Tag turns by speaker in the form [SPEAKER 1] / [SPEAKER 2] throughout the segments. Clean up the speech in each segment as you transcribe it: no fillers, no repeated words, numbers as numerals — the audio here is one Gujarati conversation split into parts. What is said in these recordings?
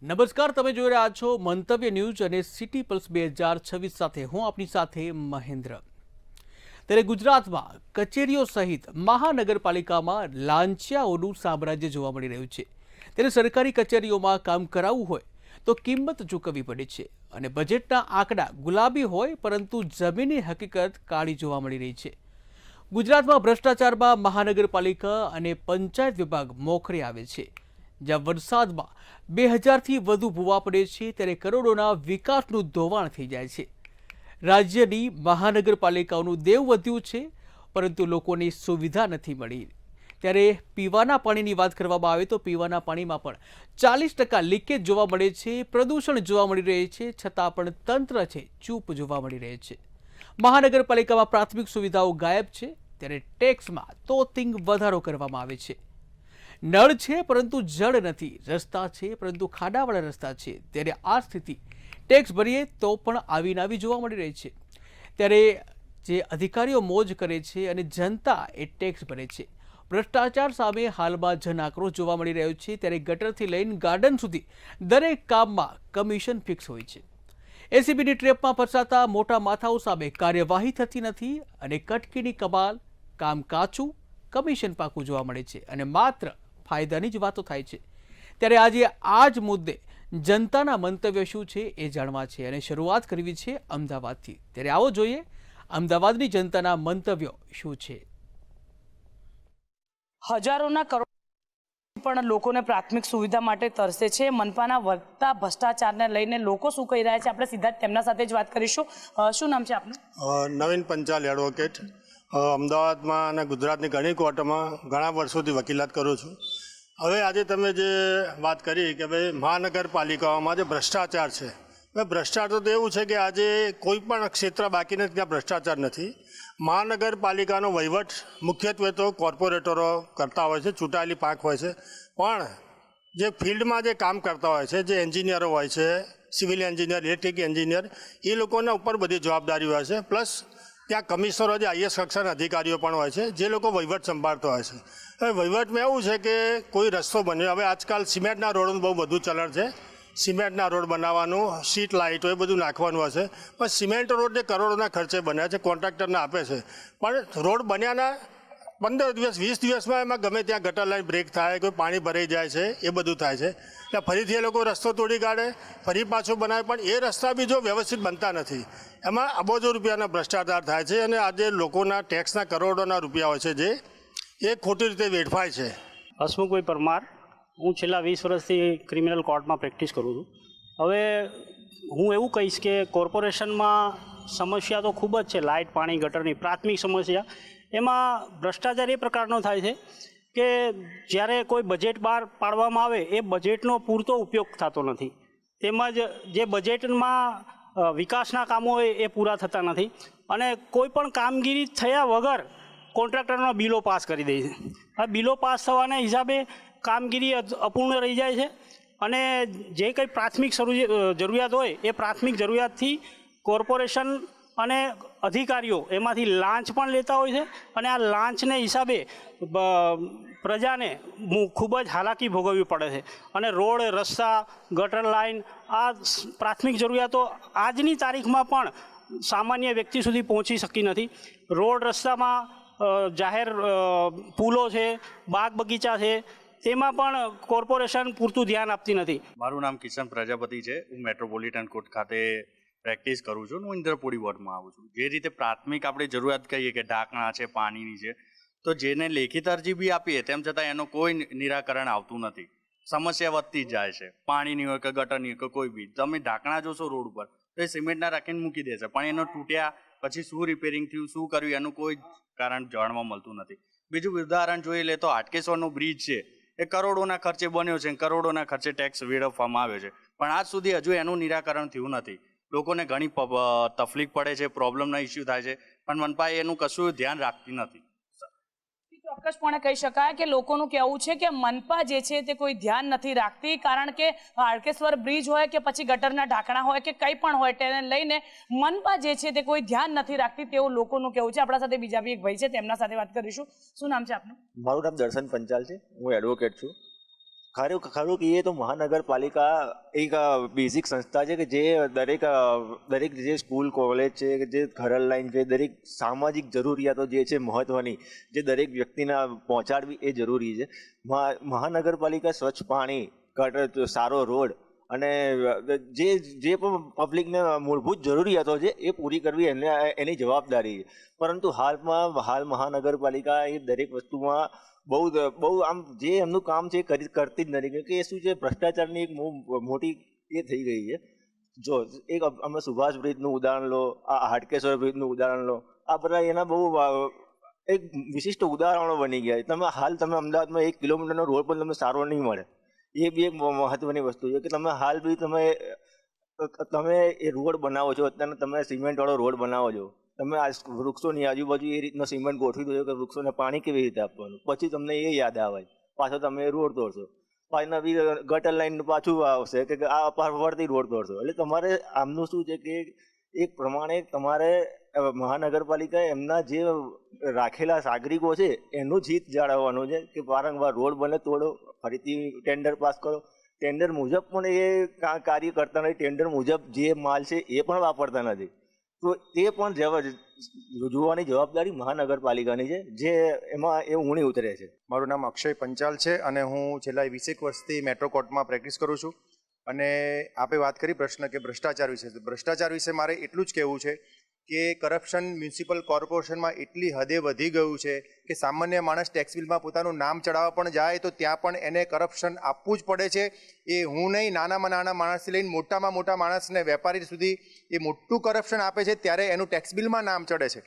[SPEAKER 1] નમસ્કાર, તમે જોઈ રહ્યા છો મંતવ્ય ન્યૂઝ અને સિટી પલ્સ 2026 સાથે હું આપની સાથે મહેન્દ્ર। ત્યારે ગુજરાતમાં કચેરીઓ સહિત મહાનગરપાલિકામાં લાંચિયાઓનું સામ્રાજ્ય જોવા મળી રહ્યું છે। ત્યારે સરકારી કચેરીઓમાં કામ કરાવવું હોય તો કિંમત ચૂકવવી પડે છે અને બજેટના આંકડા ગુલાબી હોય પરંતુ જમીની હકીકત કાળી જોવા મળી રહી છે। ગુજરાતમાં ભ્રષ્ટાચારમાં મહાનગરપાલિકા અને પંચાયત વિભાગ મોખરે આવે છે। જ્યાં વરસાદમાં 2000થી વધુ ભૂવા પડે છે ત્યારે કરોડોના વિકાસનું ધોવાણ થઈ જાય છે। રાજ્યની મહાનગરપાલિકાઓનું દેવ વધ્યું છે પરંતુ લોકોને સુવિધા નથી મળી। ત્યારે પીવાના પાણીની વાત કરવામાં આવે તો પીવાના પાણીમાં પણ 40% લીકેજ જોવા મળે છે, પ્રદૂષણ જોવા મળી રહે છે, છતાં પણ તંત્ર છે ચૂપ જોવા મળી રહે છે। મહાનગરપાલિકામાં પ્રાથમિક સુવિધાઓ ગાયબ છે ત્યારે ટેક્સમાં તોતિંગ વધારો કરવામાં આવે છે। નળ છે પરંતુ જળ નથી, રસ્તા છે પરંતુ ખાડાવાળા રસ્તા છે। ત્યારે આ સ્થિતિ ટેક્સ ભરીએ તો પણ આવી જોવા મળી રહી છે। ત્યારે જે અધિકારીઓ મોજ કરે છે અને જનતા એ ટેક્સ ભરે છે। ભ્રષ્ટાચાર સામે હાલમાં જન આક્રોશ જોવા મળી રહ્યો છે। ત્યારે ગટરથી લઈને ગાર્ડન સુધી દરેક કામમાં કમિશન ફિક્સ હોય છે। એસીબીની ટ્રેપમાં ફસાતા મોટા માથાઓ સામે કાર્યવાહી થતી નથી અને કટકીની કમાલ, કામ કાચું, કમિશન પાકું જોવા મળે છે અને માત્ર ફાયદાની જ વાતો થાય છે। ત્યારે આજે આ જ મુદ્દે જનતાના મંતવ્ય શું છે એ જાણવા છે અને શરૂઆત કરવી છે અમદાવાદથી। ત્યારે આવો જોઈએ અમદાવાદની જનતાના મંતવ્યો શું છે।
[SPEAKER 2] હજારોના કરોડ પણ લોકોને પ્રાથમિક સુવિધા માટે તરસે છે। મનપાના વધતા ભ્રષ્ટાચારને લઈને લોકો શું કહી રહ્યા છે આપણે સીધા તેમના સાથે જ વાત કરીશું। શું નામ છે આપનું?
[SPEAKER 3] નવીન પંચાલ એડવોકેટ। અમદાવાદમાં અને ગુજરાતની ઘણી કોર્ટમાં ઘણા વર્ષોથી વકીલાત કરું છું। હવે આજે તમે જે વાત કરી કે ભાઈ મહાનગરપાલિકાઓમાં જે ભ્રષ્ટાચાર છે, હવે ભ્રષ્ટાચાર તો એવું છે કે આજે કોઈ પણ ક્ષેત્ર બાકી નથી ત્યાં ભ્રષ્ટાચાર નથી। મહાનગરપાલિકાનો વહીવટ મુખ્યત્વે તો કોર્પોરેટરો કરતા હોય છે, ચૂંટાયેલી પાંખ હોય છે, પણ જે ફિલ્ડમાં જે કામ કરતા હોય છે, જે એન્જિનિયરો હોય છે, સિવિલ એન્જિનિયર, ઇલેક્ટ્રિક એન્જિનિયર, એ લોકોના ઉપર બધી જવાબદારી હોય છે। પ્લસ ત્યાં કમિશનરો જે આઈએસ કક્ષાના અધિકારીઓ પણ હોય છે જે લોકો વહીવટ સંભાળતા હોય છે। હવે વહીવટમાં એવું છે કે કોઈ રસ્તો બન્યો, હવે આજકાલ સિમેન્ટના રોડનું બહુ બધું ચલણ છે, સિમેન્ટના રોડ બનાવવાનું, સ્ટ્રીટ લાઇટો એ બધું નાખવાનું હશે, પણ સિમેન્ટ રોડ જે કરોડોના ખર્ચે બન્યા છે, કોન્ટ્રાક્ટરને આપે છે, પણ રોડ બન્યાના 15 દિવસ 20 દિવસમાં એમાં ગમે ત્યાં ગટર લાઈન બ્રેક થાય, કોઈ પાણી ભરાઈ જાય છે, એ બધું થાય છે। એટલે ફરીથી એ લોકો રસ્તો તોડી કાઢે, ફરી પાછો બનાવે, પણ એ રસ્તા બી જો વ્યવસ્થિત બનતા નથી, એમાં અબજો રૂપિયાના ભ્રષ્ટાચાર થાય છે અને આજે લોકોના ટેક્સના કરોડોના રૂપિયા હોય છે જે એ ખોટી રીતે વેડફાય છે।
[SPEAKER 4] હસમુખભાઈ પરમાર, હું છેલ્લા 20 વર્ષથી ક્રિમિનલ કોર્ટમાં પ્રેક્ટિસ કરું છું। હવે હું એવું કહીશ કે કોર્પોરેશનમાં સમસ્યા તો ખૂબ જ છે, લાઇટ, પાણી, ગટરની પ્રાથમિક સમસ્યા। એમાં ભ્રષ્ટાચાર એ પ્રકારનો થાય છે કે જ્યારે કોઈ બજેટ બહાર પાડવામાં આવે એ બજેટનો પૂરતો ઉપયોગ થતો નથી, તેમજ જે બજેટમાં વિકાસના કામો હોય એ પૂરા થતા નથી અને કોઈ પણ કામગીરી થયા વગર કોન્ટ્રાક્ટરના બિલો પાસ કરી દે છે। આ બિલો પાસ થવાના હિસાબે કામગીરી અપૂર્ણ રહી જાય છે અને જે કંઈ પ્રાથમિક જરૂરિયાત હોય એ પ્રાથમિક જરૂરિયાતથી કોર્પોરેશન અને અધિકારીઓ એમાંથી લાંચ પણ લેતા હોય છે અને આ લાંચને હિસાબે પ્રજાને ખૂબ જ હાલાકી ભોગવવી પડે છે અને રોડ, રસ્તા, ગટર લાઇન, આ પ્રાથમિક જરૂરિયાતો આજની તારીખમાં પણ સામાન્ય વ્યક્તિ સુધી પહોંચી શકી નથી। રોડ, રસ્તામાં જાહેર પુલો છે, બાગ બગીચા છે, તેમાં પણ કોર્પોરેશન પૂરતું ધ્યાન આપતી નથી।
[SPEAKER 5] મારું નામ કિશન પ્રજાપતિ છે, હું મેટ્રોપોલિટન કોર્ટ ખાતે પ્રેક્ટિસ કરું છું। હું ઇન્દ્રપુરી વોર્ડમાં આવું છું। જે રીતે પ્રાથમિક આપણે જરૂરિયાત કહીએ કે ઢાંકણા છે, પાણીની છે, તો જેને લેખિત અરજી બી આપીએ તેમ છતાં એનું કોઈ નિરાકરણ આવતું નથી, સમસ્યા વધતી જ જાય છે। પાણીની હોય કે ગટરની હોય કે કોઈ બી, તમે ઢાંકણા જોશો રોડ ઉપર તો એ સિમેન્ટના રાખીને મૂકી દેશે, પણ એનો તૂટ્યા પછી શું રિપેરિંગ થયું, શું કર્યું, એનું કોઈ કારણ જાણવા મળતું નથી। બીજું ઉદાહરણ જોઈ લે તો હાટકેશ્વરનો બ્રિજ છે, એ કરોડોના ખર્ચે બન્યો છે, કરોડોના ખર્ચે ટેક્સ વેડફવામાં આવ્યો છે, પણ આજ સુધી હજુ એનું નિરાકરણ થયું નથી। લોકોને ઘણી તકલીફ પડે છે, પ્રોબ્લેમના ઇસ્યુ થાય છે, પણ મનપાએ એનું કશું ધ્યાન રાખતી નથી।
[SPEAKER 2] ચોક્કસપણે કહી શકાય કે લોકોનું કહેવું છે કે મનપા જે છે તે કોઈ ધ્યાન નથી રાખતી, કારણ કે હાટકેશ્વર બ્રિજ હોય કે પછી ગટરના ઢાંકણા હોય કે કંઈ પણ હોય તેને લઈને મનપા જે છે તે કોઈ ધ્યાન નથી રાખતી તેવું લોકોનું કહેવું છે। આપણા સાથે બીજા બી એક ભાઈ છે, તેમના સાથે વાત કરીશું। શું નામ છે આપનું?
[SPEAKER 6] મારું નામ દર્શન પંચાલ છે, હું એડવોકેટ છું। ખરું કહીએ તો મહાનગરપાલિકા એક બેઝિક સંસ્થા છે કે જે દરેક જે સ્કૂલ કોલેજ છે કે જે ઘરલ લાઈન છે, દરેક સામાજિક જરૂરિયાતો જે છે મહત્ત્વની, જે દરેક વ્યક્તિને પહોંચાડવી એ જરૂરી છે. મહાનગરપાલિકા સ્વચ્છ પાણી, ગટર, સારો રોડ અને જે પણ પબ્લિકને મૂળભૂત જરૂરિયાતો છે એ પૂરી કરવી એની જવાબદારી છે. પરંતુ હાલ મહાનગરપાલિકા એ દરેક વસ્તુમાં બહુ આમ જે એમનું કામ છે એ કરતી જ નથી, કે એ શું છે, ભ્રષ્ટાચારની એક મોટી એ થઈ ગઈ છે. જો એક અમે સુભાષ બ્રિજનું ઉદાહરણ લો, આ હાટકેશ્વર બ્રિજનું ઉદાહરણ લો, આ બધા એના બહુ એક વિશિષ્ટ ઉદાહરણો બની ગયા છે. તમે અમદાવાદમાં 1 કિલોમીટરનો રોડ પણ તમને સારો નહીં મળે. એ બી એક મહત્વની વસ્તુ છે કે તમે એ રોડ બનાવો છો, અત્યારે તમે સિમેન્ટવાળો રોડ બનાવો છો, તમે આ વૃક્ષોની આજુબાજુ એ રીતનો સિમેન્ટ ગોઠવી દો છો કે વૃક્ષોને પાણી કેવી રીતે આપવાનું, પછી તમને એ યાદ આવે, પાછો તમે એ રોડ તોડશો, પાછી નવી ગટર લાઈન પાછું આવશે કે આ ફરતી રોડ તોડશો. એટલે તમારે આમનું શું છે કે એક પ્રમાણે તમારે મહાનગરપાલિકા એમના જે રાખેલા નાગરિકો છે એનું જ હિત જાળવવાનું છે કે વારંવાર રોડ બને તોડો, ફરીથી ટેન્ડર પાસ કરો, ટેન્ડર મુજબ પણ એ કાર્ય કરતા નથી, ટેન્ડર મુજબ જે માલ છે એ પણ વાપરતા નથી. તો એ પણ જોવાની જવાબદારી મહાનગરપાલિકાની છે, જે એમાં એ ઊણી ઉતરે છે.
[SPEAKER 7] મારું નામ અક્ષય પંચાલ છે અને હું છેલ્લા 20 વર્ષથી મેટ્રો કોર્ટમાં પ્રેક્ટિસ કરું છું. અને આપે વાત કરી પ્રશ્ન કે ભ્રષ્ટાચાર વિશે, તો ભ્રષ્ટાચાર વિશે મારે એટલું જ કહેવું છે કે કરપ્શન મ્યુનિસિપલ કોર્પોરેશનમાં એટલી હદે વધી ગયું છે કે સામાન્ય માણસ ટેક્સ બિલમાં પોતાનું નામ ચડાવવા પણ જાય તો ત્યાં પણ એને કરપ્શન આપવું જ પડે છે. એ હું નહીં, નાનામાં નાના માણસથી લઈને મોટામાં મોટા માણસને, વેપારી સુધી એ મોટું કરપ્શન આપે છે, ત્યારે એનું ટેક્સ બિલમાં નામ ચડે છે.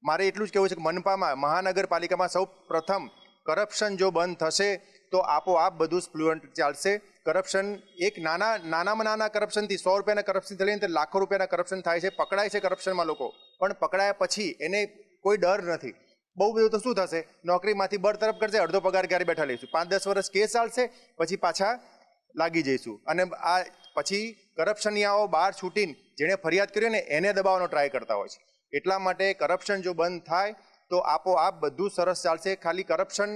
[SPEAKER 7] મારે એટલું જ કહેવું છે કે મનપામાં, મહાનગરપાલિકામાં સૌ પ્રથમ કરપ્શન જો બંધ થશે તો આપોઆપ બધું ફ્લુઅન્ટ ચાલશે. કરપ્શન એક નાનામાં નાના કરપ્શનથી, 100 રૂપિયાના કરપ્શનથી લઈને લાખો રૂપિયાના કરપ્શન થાય છે, પકડાય છે કરપ્શનમાં લોકો, પણ પકડાયા પછી એને કોઈ ડર નથી. બહુ બધું તો શું થશે, નોકરીમાંથી બરતરફ કરશે, અડધો પગાર ક્યારે બેઠા લઈશું, 5-10 વર્ષ કેસ ચાલશે, પછી પાછા લાગી જઈશું. અને આ પછી કરપ્શનિયાઓ બહાર છૂટીને જેણે ફરિયાદ કરી ને એને દબાવવાનો ટ્રાય કરતા હોય છે. એટલા માટે કરપ્શન જો બંધ થાય તો આપોઆપ બધું સરસ ચાલશે. ખાલી કરપ્શન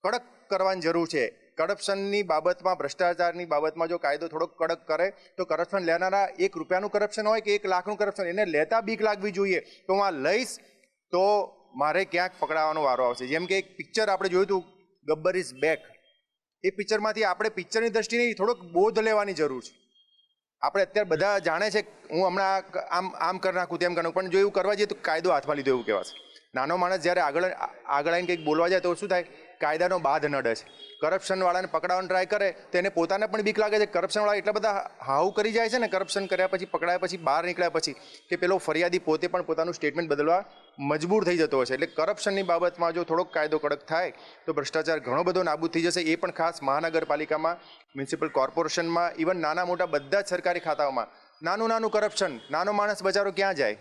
[SPEAKER 7] કડક કરવાની જરૂર છે. કરપ્શનની બાબતમાં, ભ્રષ્ટાચારની બાબતમાં જો કાયદો થોડોક કડક કરે તો કરપ્શન લેનારા 1 રૂપિયાનું કરપ્શન હોય કે 1 લાખનું કરપ્શન, એને લેતા બીક લાગવી જોઈએ તો હું આ લઈશ તો મારે ક્યાંક પકડાવાનો વારો આવશે. જેમ કે એક પિક્ચર આપણે જોયું હતું, ગબ્બર ઇઝ બેક. એ પિક્ચરમાંથી આપણે પિક્ચરની દ્રષ્ટિએ થોડોક બોધ લેવાની જરૂર છે. આપણે અત્યારે બધા જાણે છે, હું હમણાં આમ કરી નાખું, તેમ કરી નાખું, પણ જો એવું કરવા જઈએ તો કાયદો હાથમાં લીધો એવું કહેવાશે. નાનો માણસ જ્યારે આગળ આવીને કંઈક બોલવા જાય તો શું થાય, કાયદાનો બાધ નડે છે. કરપ્શનવાળાને પકડાવવાનો ટ્રાય કરે તો એને પોતાને પણ બીક લાગે છે. કરપ્શનવાળા એટલા બધા હાવ કરી જાય છે ને, કરપ્શન કર્યા પછી, પકડાયા પછી, બહાર નીકળ્યા પછી, કે પેલો ફરિયાદી પોતે પણ પોતાનું સ્ટેટમેન્ટ બદલવા મજબૂર થઈ જતો હોય છે. એટલે કરપ્શનની બાબતમાં જો થોડોક કાયદો કડક થાય તો ભ્રષ્ટાચાર ઘણો બધો નાબૂદ થઈ જશે. એ પણ ખાસ મહાનગરપાલિકામાં, મ્યુનિસિપલ કોર્પોરેશનમાં, ઇવન નાના મોટા બધા જ સરકારી ખાતાઓમાં નાનું કરપ્શન, નાનો માણસ બચારો ક્યાં જાય.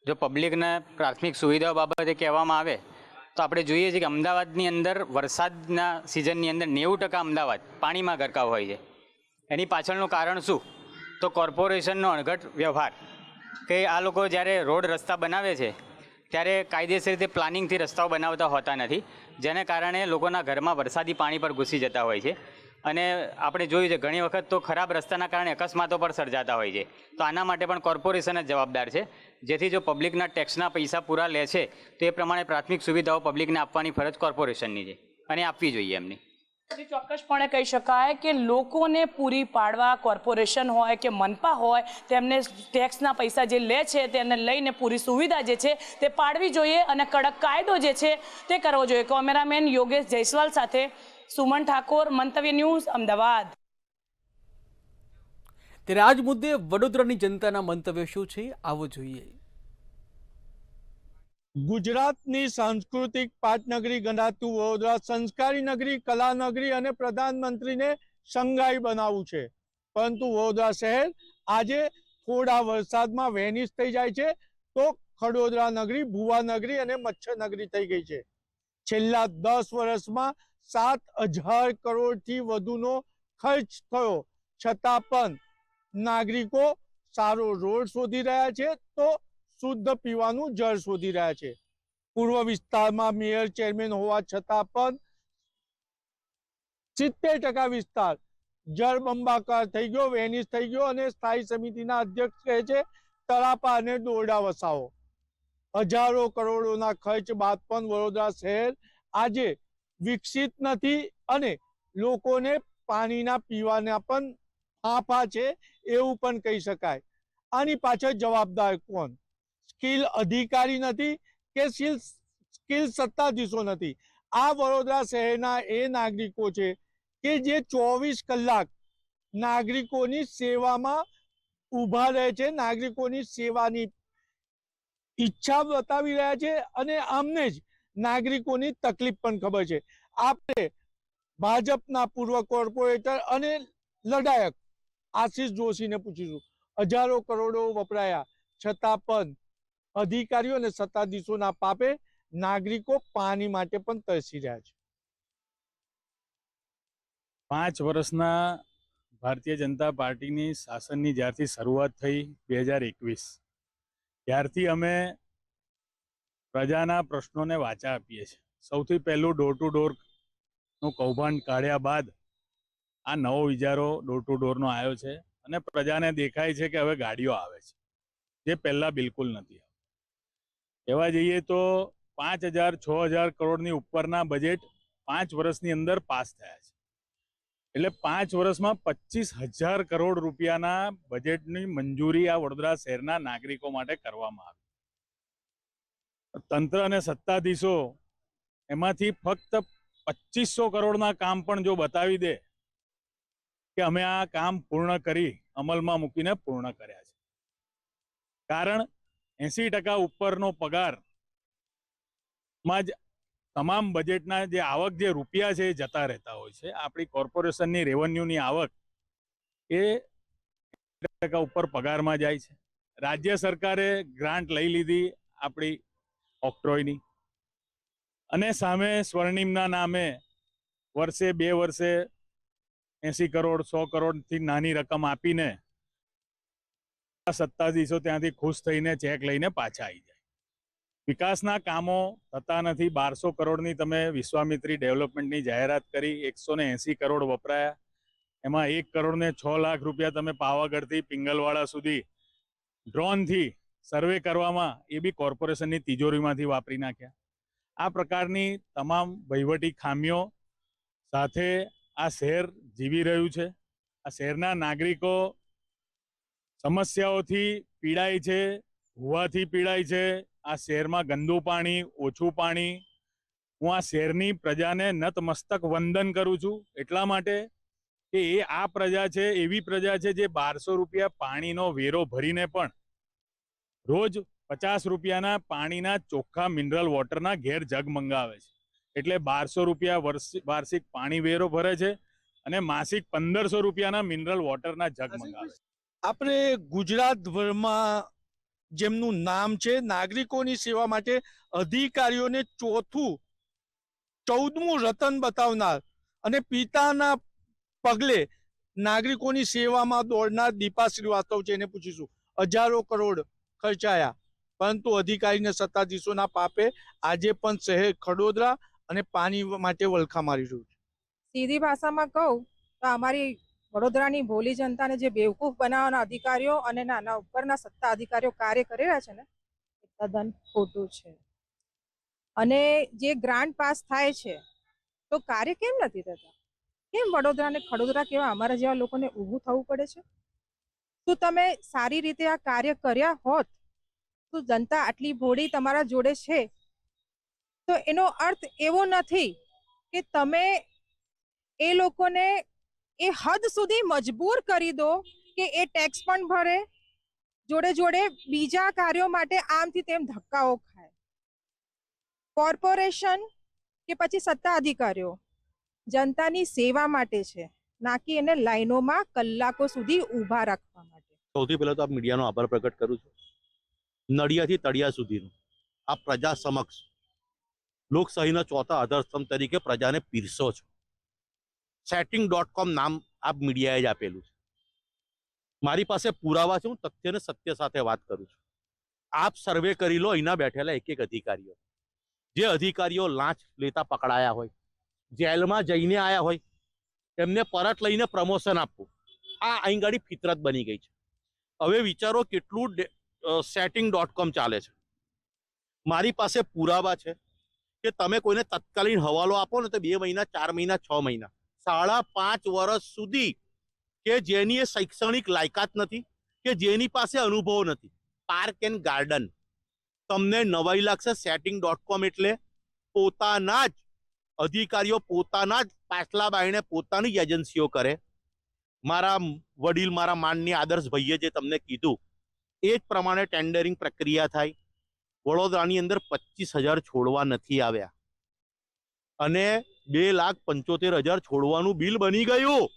[SPEAKER 8] જો પબ્લિકને પ્રાથમિક સુવિધાઓ બાબતે કહેવામાં આવે તો આપણે જોઈએ છીએ કે અમદાવાદની અંદર વરસાદના સિઝનની અંદર 90% અમદાવાદ પાણીમાં ગરકાવ હોય છે. એની પાછળનું કારણ શું? તો કોર્પોરેશનનો અણઘડ વ્યવહાર. કે આ લોકો જ્યારે રોડ રસ્તા બનાવે છે ત્યારે કાયદેસર રીતે પ્લાનિંગથી રસ્તાઓ બનાવતા હોતા નથી, જેને કારણે લોકોના ઘરમાં વરસાદી પાણી પર ઘૂસી જતા હોય છે. અને આપણે જોયું છે ઘણી વખત તો ખરાબ રસ્તાના કારણે અકસ્માતો પણ સર્જાતા હોય છે. તો આના માટે પણ કોર્પોરેશન જ જવાબદાર છે. જેથી જો પબ્લિકના ટેક્સના પૈસા પૂરા લે છે તો એ પ્રમાણે પ્રાથમિક સુવિધાઓ પબ્લિકને આપવાની ફરજ કોર્પોરેશનની છે અને આપવી જોઈએ એમની.
[SPEAKER 2] ચોક્કસપણે કહી શકાય કે લોકોને પૂરી પાડવા કોર્પોરેશન હોય કે મનપા હોય, તેમને ટેક્સના પૈસા જે લે છે તેને લઈને પૂરી સુવિધા જે છે તે પાડવી જોઈએ અને કડક કાયદો જે છે તે કરવો જોઈએ. કેમેરામેન યોગેશ જયસ્વાલ સાથે સુમન ઠાકોર, મંતવ્ય ન્યૂઝ, અમદાવાદ.
[SPEAKER 1] ત્યારે આજ મુદ્દે વડોદરાની જનતાના મંતવ્ય શું છે, આવો જોઈએ.
[SPEAKER 9] ગુજરાતની સાંસ્કૃતિક પાટનગરી ગણાતું વડોદરા સંસ્કારી નગરી, કલા નગરી અને પ્રધાનમંત્રીને સંઘાઈ બનાવવું છે, પરંતુ વડોદરા શહેર આજે થોડા વરસાદમાં વેનિશ થઈ જાય છે તો ખડોદરા નગરી, ભુવા નગરી અને મચ્છર નગરી થઈ ગઈ છે. છેલ્લા 10 વર્ષમાં 7,000 કરોડથી વધુનો ખર્ચ થયો છતાં પણ નાગરિકો સારો રોડ શોધી રહ્યા છે તો શુદ્ધ પીવાનું જળ શોધી રહ્યા છે. પૂર્વ વિસ્તારમાં મેયર, ચેરમેન હોવા છતાં પણ 70% વિસ્તાર જળબંબાકાર થઈ ગયો, વેનિશ થઈ ગયો અને સ્થાયી સમિતિના અધ્યક્ષ કહે છે તળાપા અને દોરડા વસાવો. હજારો કરોડોના ખર્ચ બાદ પણ વડોદરા શહેર આજે વિકસિત નથી અને લોકોને પાણીના પીવાના પણ ફાંફા છે એવું પણ કહી શકાય. આની પાછળ જવાબદાર કોણ? સ્કિલ અધિકારી નથી કે સ્કિલ સત્તાધીશો નથી. આ વડોદરા શહેરના એ નાગરિકો છે કે જે 24 કલાક નાગરિકોની સેવામાં ઊભા રહે છે, નાગરિકોની સેવાની ઈચ્છા બતાવી રહ્યા છે અને આમને જ નાગરિકોની તકલીફ પણ ખબર છે. આપણે ભાજપના પૂર્વ કોર્પોરેટર અને લડાયક આશીષ જોશીને પૂછીશું. હજારો કરોડો વપરાયા છતાં પણ અધિકારીઓ અને સત્તાધીશોના પાપે નાગરિકો પાણી માટે પણ તરસી રહ્યા છે.
[SPEAKER 10] 5 વર્ષના ભારતીય જનતા પાર્ટીની શાસનની જ્યારથી શરૂઆત થઈ 2021 ત્યારથી અમે પ્રજાના પ્રશ્નોને વાચા આપીએ છીએ. સૌથી પહેલું ડોર ટુ ડોરનું કૌભાંડ કાઢ્યા બાદ આ નવો વિચારો ડોર ટુ ડોરનો આવ્યો છે અને પ્રજાને દેખાય છે કે હવે ગાડીઓ આવે છે, જે પહેલાં બિલકુલ નથી. કહેવા જઈએ તો 5,000-6,000 કરોડની ઉપરના બજેટ 5 વર્ષની અંદર પાસ થયા છે. એટલે 5 વર્ષમાં 25,000 કરોડ રૂપિયાના બજેટની મંજૂરી આ વડોદરા શહેરના નાગરિકો માટે કરવામાં આવી. તંત્ર અને સત્તાધીશો એમાંથી ફક્ત 2500 કરોડના કામ પણ જો બતાવી દે કે અમે આ કામ પૂર્ણ કરી અમલમાં મૂકીને પૂર્ણ કર્યા છે. કારણ 80% ઉપરનો પગારમાં જ તમામ બજેટના જે આવક જે રૂપિયા છે એ જતા રહેતા હોય છે. આપણી કોર્પોરેશનની રેવન્યુની આવક એ 80% ઉપર પગારમાં જાય છે. રાજ્ય સરકારે ગ્રાન્ટ લઈ લીધી આપણી ઓક્ટ્રોયની અને સામે સ્વર્ણિમના નામે વર્ષે 2 વર્ષે 80 કરોડ 100 કરોડથી નાની રકમ આપીને સત્તાધીશો ત્યાંથી ખુશ થઈને ચેક લઈને પાછા આવી જાય. વિકાસના કામો થતા નથી. 1200 કરોડની તમે વિશ્વામિત્રી ડેવલપમેન્ટની જાહેરાત કરી, 180 કરોડ વપરાયા. એમાં 1 કરોડને 6 લાખ રૂપિયા તમે પાવાગઢથી પિંગલવાડા સુધી ડ્રોનથી સર્વે કરવામાં એ બી કોર્પોરેશનની તિજોરીમાંથી વાપરી નાખ્યા. આ પ્રકારની તમામ વહીવટી ખામીઓ સાથે આ શહેર જીવી રહ્યું છે. આ શહેરના નાગરિકો સમસ્યાઓથી પીડાય છે, ભૂવાથી પીડાય છે. આ શહેરમાં ગંદુ પાણી, ઓછું પાણી. હું આ શહેરની પ્રજાને નતમસ્તક વંદન કરું છું એટલા માટે કે એ આ પ્રજા છે, એવી પ્રજા છે જે 1200 રૂપિયા પાણીનો વેરો ભરીને પણ રોજ 50 રૂપિયાના પાણીના ચોખ્ખા મિનરલ વોટરના ઘેર જગ મંગાવે છે. એટલે 1200 રૂપિયા વાર્ષિક પાણી વેરો ભરે છે અને માસિક 1500 રૂપિયાના મિનરલ વોટરના જગ મંગાવે છે.
[SPEAKER 9] આપણે ગુજરાતભરમાં જેમનું નામ છે નાગરિકોની સેવા માટે અધિકારીઓને 14મું રતન બતાવનાર અને પિતાના પગલે નાગરિકોની સેવામાં દોડનાર દીપા શ્રીવાસ્તવ છે, એને પૂછીશું. હજારો કરોડ ખર્ચાયા પરંતુ અધિકારીને સત્તાધીશોના પાપે આજે પણ શહેર ખડોદરા અને પાણી માટે વલખા મારી રહ્યું છે.
[SPEAKER 11] સીધી ભાષામાં કહું તો અમારી વડોદરાની ભોલી જનતાને જે બેવકૂફ બનાવવાના અધિકારીઓ અને નાના ઉપરના સત્તા અધિકારીઓ કાર્ય કરી રહ્યા છે ને, એ તદ્દન ખોટું છે. અને જે ગ્રાન્ટ પાસ થાય છે તો કાર્ય કેમ નથી થતા? કેમ વડોદરા અને ખડોદરા કેવા અમારા જેવા લોકોને ઊભું થવું પડે છે? શું તમે સારી રીતે આ કાર્ય કર્યા હોત તો જનતા આટલી ભોળી તમારા જોડે છે તો એનો અર્થ એવો નથી કે તમે એ લોકોને એ હદ સુધી મજબૂર કરી દો કે એ ટેક્સ પણ ભરે, જોડે જોડે બીજા કાર્યો માટે આમથી તેમ ધક્કાઓ ખાય. કોર્પોરેશન કે પછી સત્તા અધિકારીઓ જનતાની સેવા માટે છે, ના કે એને લાઈનોમાં કલાકો સુધી ઊભા રાખવા માટે.
[SPEAKER 12] સૌથી પહેલા તો આપ મીડિયાનો આભાર પ્રકટ કરું છું. નડિયાથી તળિયા સુધીનું આ પ્રજા સમક્ષ લોકશાહીના ચોથા આધારસ્તંભ તરીકે પ્રજાને પીરસો છો. setting.com નામ આપ મીડિયાએ જ આપેલું છે. મારી પાસે પુરાવા છે, હું તથ્ય અને સત્ય સાથે વાત કરું છું. આપ સર્વે કરી લો અહીંના બેઠેલા એક અધિકારીઓ, જે અધિકારીઓ લાંચ લેતા પકડાયા હોય, જેલમાં જઈને આવ્યા હોય, એમને પરત લઈને પ્રમોશન આપવું, આ અહીં ગાડી ફિતરત બની ગઈ છે. હવે વિચારો કેટલું setting.com ચાલે છે. મારી પાસે પુરાવા છે કે તમે કોઈને તત્કાલીન હવાલો આપો ને તો 2 મહિના, 4 મહિના, 6 મહિના, 5.5 વર્ષ સુધી, કે જેની એ શૈક્ષણિક લાયકાત નથી, કે જેની પાસે અનુભવ નથી. પાર્ક એન્ડ ગાર્ડન, તમને નવાઈ લાગશે. setting.com એટલે પોતાના જ અધિકારીઓ પોતાના જ પાછલા બાયણે પોતાની જ એજન્સીઓ કરે. મારા વડીલ, મારા માનની આદર્શ ભાઈએ જે તમને કીધું એ જ પ્રમાણે ટેન્ડરિંગ પ્રક્રિયા થાય. વડોદરાની અંદર 25,000 છોડવા નથી આવ્યા અને 2,75,000 છોડવાનું બિલ બની ગયું.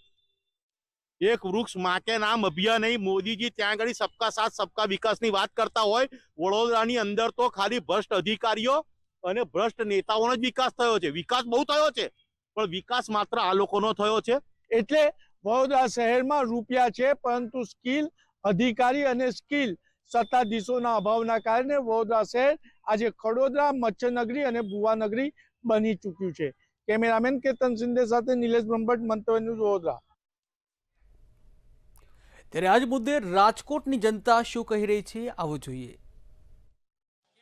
[SPEAKER 12] એક વૃક્ષ માં કે નામ અભિયાન નહીં. મોદીજી ત્યાં આગળ સબકા સાથ સબકા વિકાસની વાત કરતા હોય, વડોદરાની અંદર તો ખાલી ભ્રષ્ટ અધિકારીઓ અને ભ્રષ્ટ નેતાઓનો જ વિકાસ થયો છે. વિકાસ બહુ થયો છે, પણ વિકાસ માત્ર આ લોકોનો થયો છે.
[SPEAKER 9] એટલે વડોદરા શહેરમાં રૂપિયા છે, પરંતુ સ્કિલ, અધિકારી અને સ્કિલ સત્તાધીશોના અભાવના કારણે વડોદરા શહેર આજે ખડોદરા, મચ્છરનગરી અને ભુવાનગરી બની ચૂક્યું છે. કેમેરામેન કેતન શિંદે સાથે નિલેશ બ્રહ્મભટ્ટ, મંતવ્ય ન્યૂઝ, વડોદરા.
[SPEAKER 1] ત્યારે આજ મુદ્દે રાજકોટની જનતા શું કહી રહી છે, આવું જોઈએ.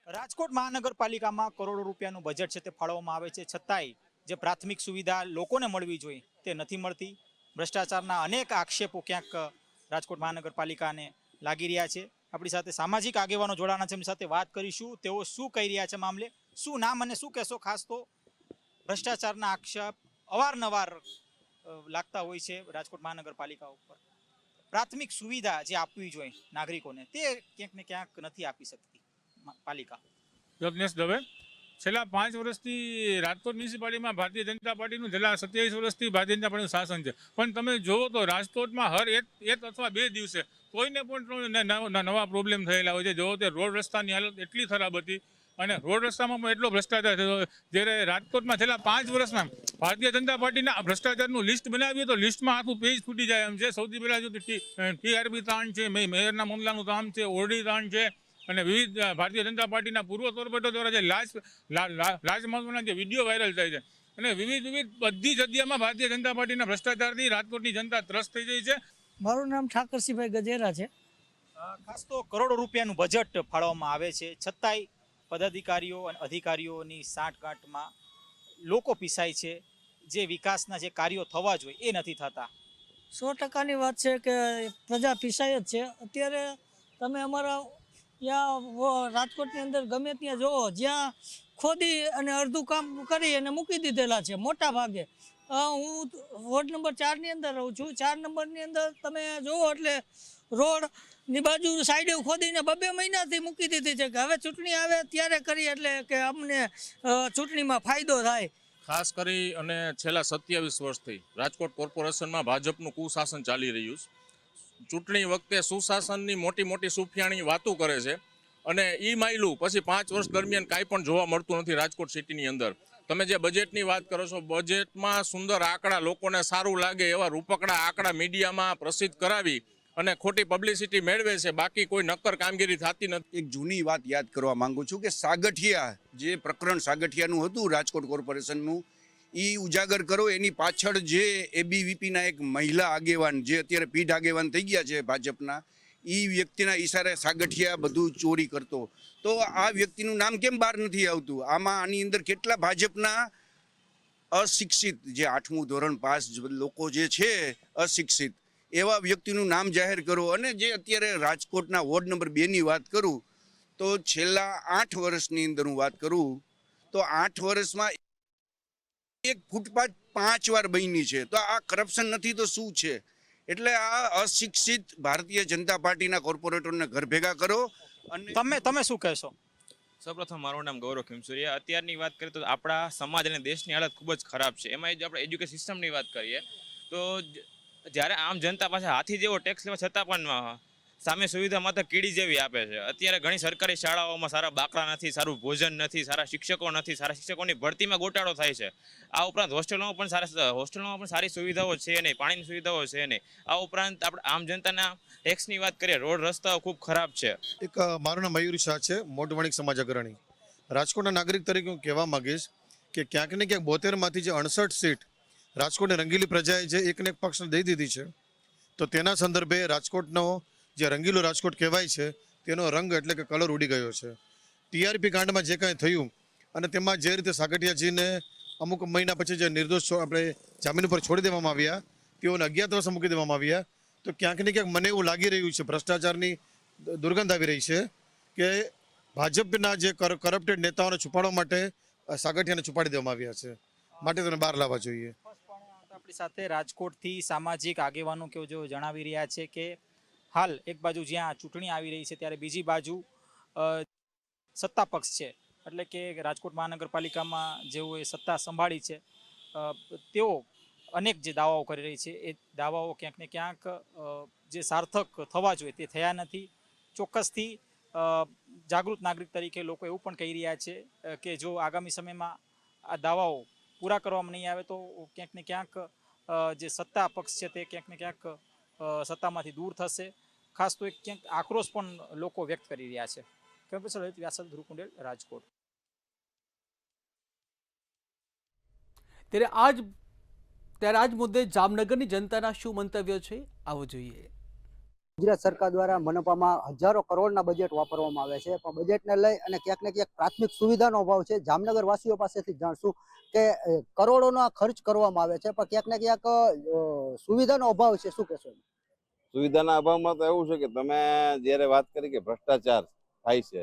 [SPEAKER 13] રાજકોટ મહાનગરપાલિકામાં કરોડો રૂપિયાનું બજેટ છે તે ફાળવવામાં આવે છે, છતાંય જે પ્રાથમિક સુવિધા લોકોને મળવી જોઈએ તે નથી મળતી. ભ્રષ્ટાચારના અનેક આક્ષેપો ક્યાંક રાજકોટ મહાનગરપાલિકાને લાગી રહ્યા છે. આપણી સાથે સામાજિક આગેવાનો જોડાણા છે, એમની સાથે વાત કરીશું. તેઓ શું કહી રહ્યા છે મામલે, શું નામ અને શું કહેશો? ખાસ તો ભ્રષ્ટાચારના આક્ષેપ અવારનવાર લાગતા હોય છે રાજકોટ મહાનગરપાલિકા ઉપર. પ્રાથમિક સુવિધા જે આપવી જોઈએ નાગરિકોને તે ક્યાંક ને ક્યાંક નથી આપી શકતી પાલિકા.
[SPEAKER 10] યજ્ઞેશ દવે, છેલ્લા 5 વર્ષથી રાજકોટ મ્યુનિસિપાલિટીમાં ભારતીય જનતા પાર્ટીનું, છેલ્લા 27 વર્ષથી ભારતીય જનતા પાર્ટીનું શાસન છે. પણ તમે જોવો તો રાજકોટમાં હર એક અથવા 2 દિવસે કોઈને પણ નવા પ્રોબ્લેમ થયેલા હોય છે. જોવો તે રોડ રસ્તાની હાલત એટલી ખરાબ હતી અને રોડ રસ્તામાં પણ એટલો ભ્રષ્ટાચાર થયો. જ્યારે રાજકોટમાં છેલ્લા 5 વર્ષમાં ભારતીય જનતા પાર્ટીના ભ્રષ્ટાચારનું લિસ્ટ બનાવીએ તો લિસ્ટમાં આખું પેજ ફૂટી જાય એમ છે. સૌથી પહેલાં જો ટીઆરપી તાણ છે, મેયરના મામલાનું કામ છે, ઓરડી તાણ છે અને વિવિધ ભારતીય જનતા પાર્ટીના પૂર્વ કોર્પોરેટર દ્વારા જે લાજ માંગવાના જે વિડીયો વાયરલ થાય છે અને વિવિધ બધી જગ્યામાં ભારતીય જનતા પાર્ટીના ભ્રષ્ટાચારથી રાજકોટની જનતા ત્રસ્ત થઈ ગઈ છે.
[SPEAKER 14] મારું નામ ઠાકરસિંહભાઈ ગજેરા છે.
[SPEAKER 13] ખાસ તો કરોડો રૂપિયાનું બજેટ ફાળવવામાં આવે છે, છતાંય પદાધિકારીઓ અને અધિકારીઓની સાંઠગાંઠમાં લોકો પીસાય છે. જે વિકાસના જે કાર્યો થવા જોઈએ એ નથી થતા.
[SPEAKER 14] 100%ની વાત છે કે પ્રજા પીસાય જ છે. અત્યારે તમે અમારા ત્યાં રાજકોટની અંદર ગમે ત્યાં જોવો, જ્યાં ખોદી અને અડધું કામ કરી અને મૂકી દીધેલા છે મોટા ભાગે. હું વોર્ડ નંબર 4ની અંદર રહું છું. 4 નંબરની અંદર તમે જોવો એટલે રોડની બાજુ સાઈડે ખોદીને 2 મહિનાથી મૂકી દીધી છે કે હવે ચૂંટણી આવે ત્યારે કરી એટલે કે અમને ચૂંટણીમાં ફાયદો થાય.
[SPEAKER 10] ખાસ કરી અને છેલ્લા 27 વર્ષથી રાજકોટ કોર્પોરેશનમાં ભાજપનું કુશાસન ચાલી રહ્યું છે. ચૂંટણી વખતે સુશાસનની મોટી સુફિયાણી વાતો કરે છે અને ઈ માયલું પછી 5 વર્ષ દરમિયાન કાંઈ પણ જોવા મળતું નથી રાજકોટ સિટીની અંદર. તમે જે બજેટની વાત કરો છો, બજેટમાં સુંદર આંકડા, લોકોને સારું લાગે એવા રૂપકડા આંકડા મીડિયામાં પ્રસિદ્ધ કરાવી અને ખોટી પબ્લિસિટી મેળવે છે, બાકી કોઈ નક્કર કામગીરી થતી નથી.
[SPEAKER 15] એક જૂની વાત યાદ કરવા માંગુ છું કે સાગઠિયા, જે પ્રકરણ સાગઠિયાનું હતું રાજકોટ કોર્પોરેશનનું, એ ઉજાગર કરો. એની પાછળ જે એબીવીપીના એક મહિલા આગેવાન, જે અત્યારે પીઢ આગેવાન થઈ ગયા છે ભાજપના, એ વ્યક્તિના ઈશારે સાગઠિયા બધું ચોરી કરતો. તો આ વ્યક્તિનું નામ કેમ બહાર નથી આવતું? આની અંદર કેટલા ભાજપના અશિક્ષિત, જે 8મું ધોરણ પાસ લોકો જે છે અશિક્ષિત, એવા વ્યક્તિનું નામ જાહેર કરો. અને જે અત્યારે રાજકોટના વોર્ડ નંબર 2ની વાત કરું તો છેલ્લા 8 વર્ષની અંદર હું વાત કરું તો 8 વર્ષમાં એક ફૂટપાથ 5 વાર બની છે. તો આ કરપ્શન નથી તો શું છે? એટલે આ અશિક્ષિત ભારતીય જનતા પાર્ટીના કોર્પોરેટરને ઘર ભેગા કરો. અને
[SPEAKER 13] તમે શું કહેશો?
[SPEAKER 16] સૌપ્રથમ મારું નામ ગૌરવ ખીમસુરિયા. અત્યારની વાત કરીએ તો આપણા સમાજ અને દેશની હાલત ખૂબ જ ખરાબ છે. એમાં જો આપણે એજ્યુકેશન સિસ્ટમની વાત કરીએ તો જ્યારે આમ જનતા પાસે હાથી જેવો ટેક્સ લેવા છતાં પણ સામે સુવિધા માત્ર કીડી જેવી આપે છે. અત્યારે ઘણી સરકારી શાળાઓમાં સારા બાકડા નથી, સારું ભોજન નથી, સારા શિક્ષકો નથી, સારા શિક્ષકોની ભરતીમાં ગોટાળો થાય છે. આ ઉપરાંત હોસ્ટેલોમાં પણ સારી સુવિધાઓ છે નહીં, પાણીની સુવિધાઓ છે નહીં. આ ઉપરાંત આપણે આમ જનતાના ટેક્સની વાત કરીએ, રોડ રસ્તાઓ ખૂબ ખરાબ છે.
[SPEAKER 17] એક મારું નામ મયુરી શાહ છે, મોટ વણિક સમાજ અગ્રણી. રાજકોટના નાગરિક તરીકે હું કહેવા માંગીશ કે ક્યાંક ને ક્યાંક 72માંથી જે 68 સીટ રાજકોટની રંગીલી પ્રજાએ જે એકને એક પક્ષને દઈ દીધી છે, તો તેના સંદર્ભે રાજકોટનો જે રંગીલો રાજકોટ કહેવાય છે તેનો રંગ એટલે કે કલર ઉડી ગયો છે. ટીઆરપી કાંડમાં જે કાંઈ થયું અને તેમાં જે રીતે સાગઠિયાજીને અમુક મહિના પછી જે નિર્દોષ આપણે જામીન ઉપર છોડી દેવામાં આવ્યા, તેઓને અજ્ઞાતવાસ મૂકી દેવામાં આવ્યા, તો ક્યાંક ને ક્યાંક મને એવું લાગી રહ્યું છે, ભ્રષ્ટાચારની દુર્ગંધ આવી રહી છે કે ભાજપના જે કરપ્ટેડ નેતાઓને છુપાડવા માટે સાગઠિયાને છુપાડી દેવામાં આવ્યા છે, માટે તેને બહાર લાવવા જોઈએ.
[SPEAKER 13] આપણી સાથે રાજકોટથી સામાજિક આગેવાનો કે જો જણાવી રહ્યા છે કે હાલ એક બાજુ જ્યાં ચૂંટણી આવી રહી છે ત્યારે બીજી બાજુ સત્તા પક્ષ છે, એટલે કે રાજકોટ મહાનગરપાલિકામાં જેઓએ સત્તા સંભાળી છે તેઓ અનેક જે દાવાઓ કરી રહી છે એ દાવાઓ ક્યાંક ને ક્યાંક જે સાર્થક થવા જોઈએ તે થયા નથી. ચોક્કસથી જાગૃત નાગરિક તરીકે લોકો એવું પણ કહી રહ્યા છે કે જો આગામી સમયમાં આ દાવાઓ પૂરા કરવામાં નહીં આવે તો ક્યાંક ને ક્યાંક જે સત્તા પક્ષ છે તે ક્યાંક ને ક્યાંક સત્તામાંથી દૂર થશે. ખાસ તો એક ક્યાંક આક્રોશ પણ લોકો વ્યક્ત કરી રહ્યા છે. કેમ્પસ લલિત વ્યાસલ, ધ્રુવ કુંડેલ, રાજકોટ.
[SPEAKER 1] ત્યારે આજ મુદ્દે જામનગરની જનતાના શું મંતવ્ય છે, આવો જોઈએ.
[SPEAKER 18] ગુજરાત સરકાર દ્વારા મનપામાં હજારો કરોડના બજેટ વાપરવામાં આવે છે, પણ બજેટને લઈ અને ક્યાંક ને ક્યાંક પ્રાથમિક સુવિધાનો અભાવ છે. જામનગર વાસીઓ પાસેથી જાણશું કે કરોડોનો ખર્ચ કરવામાં આવે છે, પણ ક્યાંક ને ક્યાંક સુવિધાનો અભાવ છે. શું કહેશો?
[SPEAKER 19] સુવિધાના અભાવમાં તો એવું છે કે તમે જ્યારે વાત કરી કે ભ્રષ્ટાચાર થાય છે,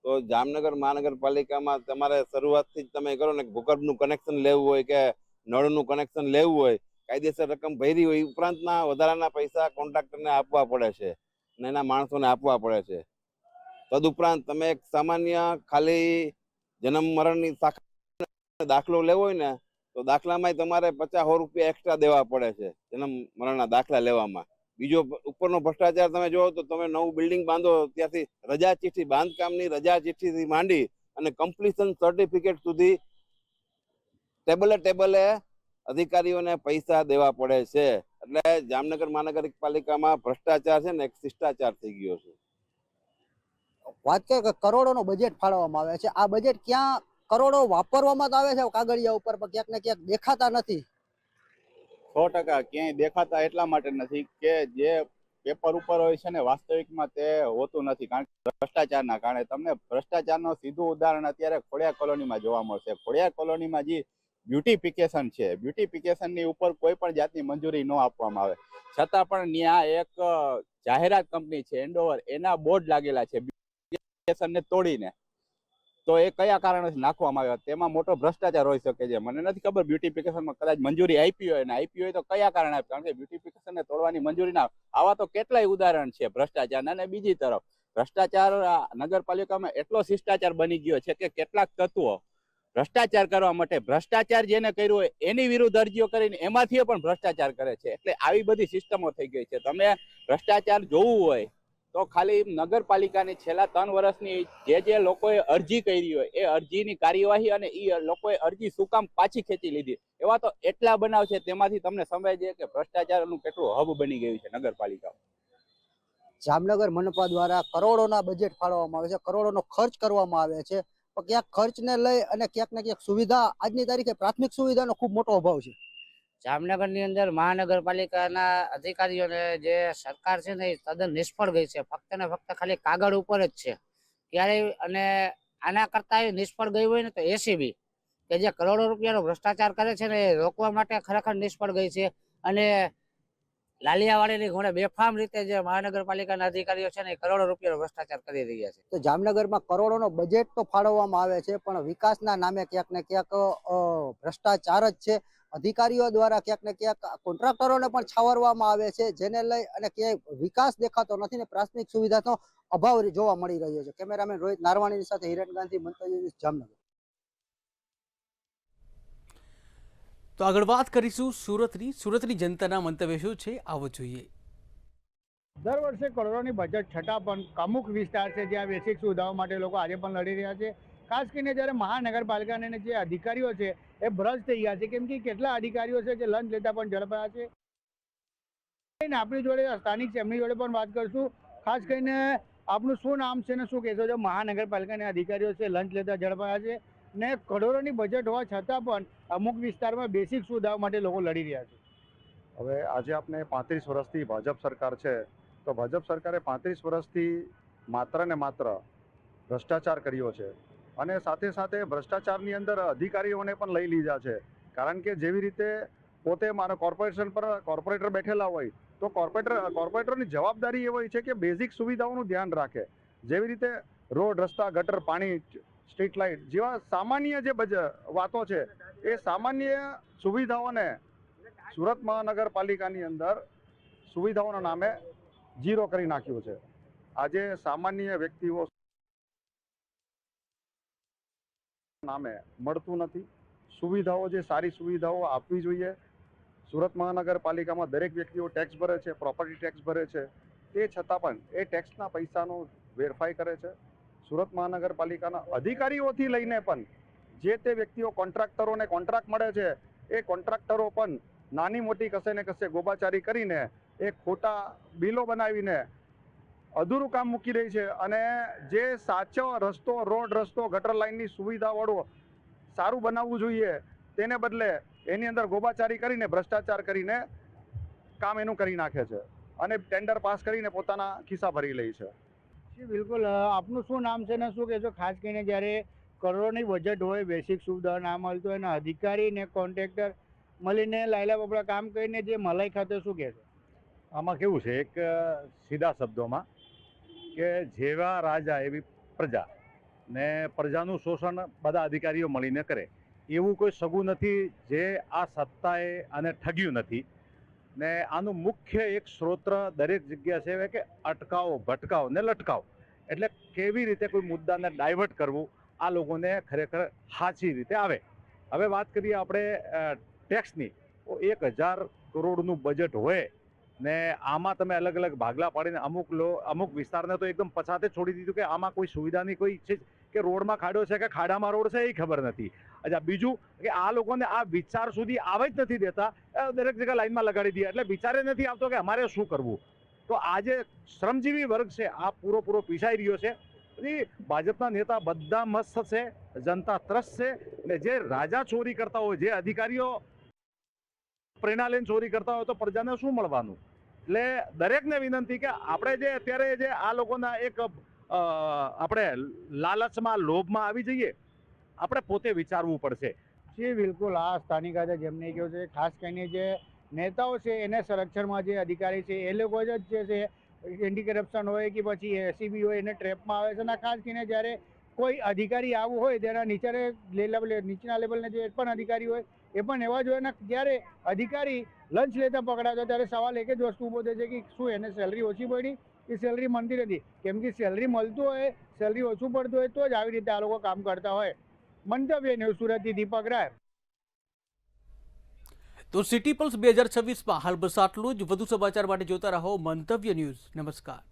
[SPEAKER 19] તો જામનગર મહાનગરપાલિકામાં તમારે શરૂઆતથી જ તમે કરો ને ભૂગર્ભનું કનેક્શન લેવું હોય કે નળનું કનેક્શન લેવું હોય, કાયદેસર રકમ ભરી હોય, ઉપરાંતના વધારાના પૈસા કોન્ટ્રાક્ટરને આપવા પડે છે અને એના માણસોને આપવા પડે છે. તદુપરાંત તમે એક સામાન્ય ખાલી જન્મ મરણની શાખા દાખલો લેવો હોય ને તો દાખલામાં તમારે 50-100 રૂપિયા એક્સ્ટ્રા દેવા પડે છે જન્મ મરણના દાખલા લેવામાં. બીજો ઉપરનો ભ્રષ્ટાચાર તમે જોવો તો તમે નવું બિલ્ડિંગ બાંધો ત્યાંથી રજા ચિઠ્ઠી, બાંધકામની રજા ચિઠ્ઠીથી માંડી અને કમ્પ્લીશન સર્ટિફિકેટ સુધી ટેબલે અધિકારીઓને પૈસા દેવા પડે છે. એટલે જામનગર મહાનગરપાલિકામાં ભ્રષ્ટાચાર છે ને એક શિષ્ટાચાર થઈ ગયો છે.
[SPEAKER 18] વાત કરીએ કે કરોડોનો બજેટ ફાળવવામાં આવે છે, આ બજેટ ક્યાં કરોડો વાપરવામાં આવે છે કાગળિયા ઉપર, પણ ક્યાંક ને ક્યાંક દેખાતા નથી.
[SPEAKER 20] 100% ક્યાંય દેખાતા એટલા માટે નથી કે જે પેપર ઉપર હોય છે ને વાસ્તવિકમાં તે હોતું નથી, કારણ કે ભ્રષ્ટાચારના કારણે. તમને ભ્રષ્ટાચારનું સીધું ઉદાહરણ અત્યારે ખોડિયાર કોલોનીમાં જોવા મળશે. ખોડિયાર કોલોનીમાં જે બ્યુટિફિકેશન છે, બ્યુટિફિકેશનની ઉપર કોઈ પણ જાતની મંજૂરી ન આપવામાં આવે, છતાં પણ ત્યાં એક જાહેરાત કંપની છે એન્ડોવર, એના બોર્ડ લાગેલા છે બ્યુટિફિકેશનને તોડીને. તો એ કયા કારણે નાખવામાં આવ્યા? તેમાં મોટો ભ્રષ્ટાચાર હોઈ શકે છે. મને નથી ખબર બ્યુટિફિકેશનમાં કદાચ મંજૂરી આપી હોય, ને આપી હોય તો કયા કારણે આપી, કારણ કે બ્યુટિફિકેશનને તોડવાની મંજૂરી ના. આવા તો કેટલાય ઉદાહરણ છે ભ્રષ્ટાચારના. અને બીજી તરફ ભ્રષ્ટાચાર નગરપાલિકામાં એટલો શિષ્ટાચાર બની ગયો છે કે કેટલાક તત્વો ભ્રષ્ટાચાર કરવા માટે ભ્રષ્ટાચાર જેને કર્યું હોય એની વિરુદ્ધ અરજીઓ કરીને એમાંથી પણ ભ્રષ્ટાચાર કરે છે. એટલે આવી બધી સિસ્ટમો થઈ ગઈ છે. તમે ભ્રષ્ટાચાર જોવું હોય તો ખાલી નગરપાલિકાની છેલ્લા 3 વર્ષની જે લોકોએ અરજી કરી હોય એ અરજીની કાર્યવાહી અને એ લોકોએ અરજી શું કામ પાછી ખેંચી લીધી, એવા તો એટલા બનાવ છે. તેમાંથી તમને સમજાય કે ભ્રષ્ટાચારનું કેટલું હબ બની ગયું છે નગરપાલિકા.
[SPEAKER 18] જામનગર મનપા દ્વારા કરોડોના બજેટ ફાળવવામાં આવે છે, કરોડોનો ખર્ચ કરવામાં આવે છે, પણ ક્યાંક ખર્ચને લઈ અને ક્યાંક ને ક્યાંક સુવિધા આજની તારીખે પ્રાથમિક સુવિધાનો ખૂબ મોટો અભાવ છે.
[SPEAKER 21] જામનગરની અંદર મહાનગરપાલિકાના અધિકારીઓને જે સરકાર છે ને એ તદ્દન નિષ્ફળ ગઈ છે. ફક્ત ને ફક્ત ખાલી કાગળ ઉપર જ છે ક્યારેય. અને આના કરતા નિષ્ફળ ગઈ હોય ને તો એસીબી કે જે કરોડો રૂપિયાનો ભ્રષ્ટાચાર કરે છે ને એ રોકવા માટે ખરેખર નિષ્ફળ ગઈ છે. અને લાલિયાવાડીની ઘોડે બેફામ રીતે જે મહાનગરપાલિકાના અધિકારીઓ છે ને એ કરોડો રૂપિયાનો ભ્રષ્ટાચાર કરી રહ્યા છે.
[SPEAKER 18] તો જામનગરમાં કરોડોનો બજેટ તો ફાળવવામાં આવે છે, પણ વિકાસના નામે ક્યાંક ને ક્યાંક ભ્રષ્ટાચાર જ છે. અધિકારીઓ દ્વારા ક્યાંક ને ક્યાંક કોન્ટ્રાક્ટરોને પણ છાવરવામાં આવે છે, જેને લઈ અને ક્યાંય વિકાસ દેખાતો નથી ને પ્રાથમિક સુવિધાનો અભાવ જોવા મળી રહ્યો છે. કેમેરામેન રોહિત નારવાણીની સાથે હિરેન ગાંધી, મંતવ્ય ન્યૂઝ, જામનગર.
[SPEAKER 1] તો આગળ વાત કરીશું સુરતની જનતાના મંતવ્ય શું છે, આવો જોઈએ.
[SPEAKER 9] દર વર્ષે કરોડોની બજેટ છતાં પણ અમુક વિસ્તાર છે જ્યાં બેસિક સુવિધાઓ માટે લોકો આજે પણ લડી રહ્યા છે. ખાસ કરીને જ્યારે મહાનગરપાલિકાના જે અધિકારીઓ છે એ ભ્રષ્ટ થઈ ગયા છે, કેમ કે કેટલા અધિકારીઓ છે જે લંચ લેતા પણ ઝડપાયા છે. આપણી જોડે સ્થાનિક છે, એમની જોડે પણ વાત કરશું. ખાસ કરીને આપનું શું નામ છે ને શું કહેશો? જો મહાનગરપાલિકાના અધિકારીઓ છે લંચ લેતા ઝડપાયા છે, ને કરોડોની બજેટ હોવા છતાં પણ અમુક વિસ્તારમાં બેસિક સુવિધાઓ માટે લોકો લડી રહ્યા છે.
[SPEAKER 7] હવે આજે આપણે 35 વર્ષથી ભાજપ સરકાર છે, તો ભાજપ સરકારે 35 વર્ષથી માત્ર ને માત્ર ભ્રષ્ટાચાર કર્યો છે અને સાથે સાથે ભ્રષ્ટાચારની અંદર અધિકારીઓને પણ લઈ લીધા છે. કારણ કે જેવી રીતે પોતે મારા કોર્પોરેશન પર કોર્પોરેટર બેઠેલા હોય તો કોર્પોરેટરની જવાબદારી એ હોય છે કે બેઝિક સુવિધાઓનું ધ્યાન રાખે. જેવી રીતે રોડ, રસ્તા, ગટર, પાણી, સ્ટ્રીટ લાઇટ જેવા સામાન્ય જે વાતો છે એ સામાન્ય સુવિધાઓને સુરત મહાનગરપાલિકાની અંદર સુવિધાઓના નામે ઝીરો કરી નાખ્યું છે. આજે સામાન્ય વ્યક્તિઓ નામે મળતું નથી. સુવિધાઓ જે સારી સુવિધાઓ આપવી જોઈએ. સુરત મહાનગરપાલિકામાં દરેક વ્યક્તિઓ ટેક્સ ભરે છે, પ્રોપર્ટી ટેક્સ ભરે છે, તે છતાં પણ એ ટેક્સના પૈસાનો વેરફાઈ કરે છે. સુરત મહાનગરપાલિકાના અધિકારીઓથી લઈને પણ જે તે વ્યક્તિઓ કોન્ટ્રાક્ટરોને કોન્ટ્રાક્ટ મળે છે એ કોન્ટ્રાક્ટરો પણ નાની મોટી કશે ને કશે ગોબાચારી કરીને એ ખોટા બિલો બનાવીને અધૂરું કામ મૂકી રહી છે. અને જે સાચો રસ્તો, રોડ, રસ્તો, ગટર લાઇનની સુવિધાવાળો સારું બનાવવું જોઈએ તેને બદલે એની અંદર ગોબાચારી કરીને ભ્રષ્ટાચાર કરીને કામ એનું કરી નાખે છે અને ટેન્ડર પાસ કરીને પોતાના ખિસ્સા ભરી લે છે.
[SPEAKER 9] બિલકુલ. આપનું શું નામ છે ને શું કહેશો? ખાસ કરીને જ્યારે કરોડોની બજેટ હોય, બેસિક સુવિધા ના મળતો હોય અને અધિકારી ને કોન્ટ્રાક્ટર મળીને લાયલા બબડા કામ કરીને જે મલાઈ ખાતે શું કહેશો?
[SPEAKER 7] આમાં કેવું છે, એક સીધા શબ્દોમાં કે જેવા રાજા એવી પ્રજા ને પ્રજાનું શોષણ બધા અધિકારીઓ મળીને કરે એવું કોઈ સગું નથી જે આ સત્તાએ આને ઠગ્યું નથી. ને આનું મુખ્ય એક સ્ત્રોત દરેક જગ્યા છે કે અટકાવો, ભટકાવો ને લટકાવો. એટલે કેવી રીતે કોઈ મુદ્દાને ડાયવર્ટ કરવું આ લોકોને ખરેખર સાચી રીતે આવે. હવે વાત કરીએ આપણે ટેક્સની, તો 1000 કરોડનું બજેટ હોય ને આમાં તમે અલગ અલગ ભાગલા પાડીને અમુક વિસ્તારને તો એકદમ પછાતે છોડી દીધું કે આમાં કોઈ સુવિધાની કોઈ છે કે રોડમાં ખાડો છે કે ખાડામાં રોડ છે એ ખબર નથી. અચ્છા, બીજું કે આ લોકોને આ વિચાર સુધી આવે જ નથી દેતા, દરેક જગ્યા લાઈનમાં લગાડી દે એટલે વિચારે નથી આવતો કે અમારે શું કરવું. તો આ જે શ્રમજીવી વર્ગ છે આ પૂરો પીસાઈ રહ્યો છે. ભાજપના નેતા બધા મસ્ત છે, જનતા ત્રસ્ત છે ને જે રાજા ચોરી કરતા હોય, જે અધિકારીઓ પ્રેરણા લઈને ચોરી કરતા હોય તો પ્રજાને શું મળવાનું? એટલે દરેકને વિનંતી કે આપણે જે અત્યારે જે આ લોકોના એક આપણે લાલચમાં, લોભમાં આવી જઈએ, આપણે પોતે વિચારવું પડશે.
[SPEAKER 9] જી બિલકુલ. આ સ્થાનિક આજે જેમને કહ્યું છે, ખાસ કરીને જે નેતાઓ છે એને સંરક્ષણમાં જે અધિકારી છે એ લોકો જ જે છે એન્ટી કરપ્શન હોય કે પછી એસીબી હોય એને ટ્રેપમાં આવે છે. અને ખાસ કરીને જ્યારે કોઈ અધિકારી આવું હોય તેના નીચેના લેવલના જે પણ અધિકારી હોય એ પણ એવા જ હોય. ને જ્યારે અધિકારી લંચ લેતા પકડાતો ત્યારે સવાલ એક જ વસ્તુ ઊભો થાય છે કે શું એને સેલરી ઓછી પડી કે સેલરી મળતી નથી? કેમ કે સેલરી મળતું હોય, સેલરી ઓછું પડતું હોય તો જ આવી રીતે આ લોકો કામ કરતા હોય. મંતવ્ય ન્યૂઝ, સુરતથી દીપક રાય.
[SPEAKER 1] તો સિટી પલ્સ 2026માં હાલ બસ આટલું જ. વધુ સમાચાર માટે જોતા રહો મંતવ્ય ન્યૂઝ. નમસ્કાર.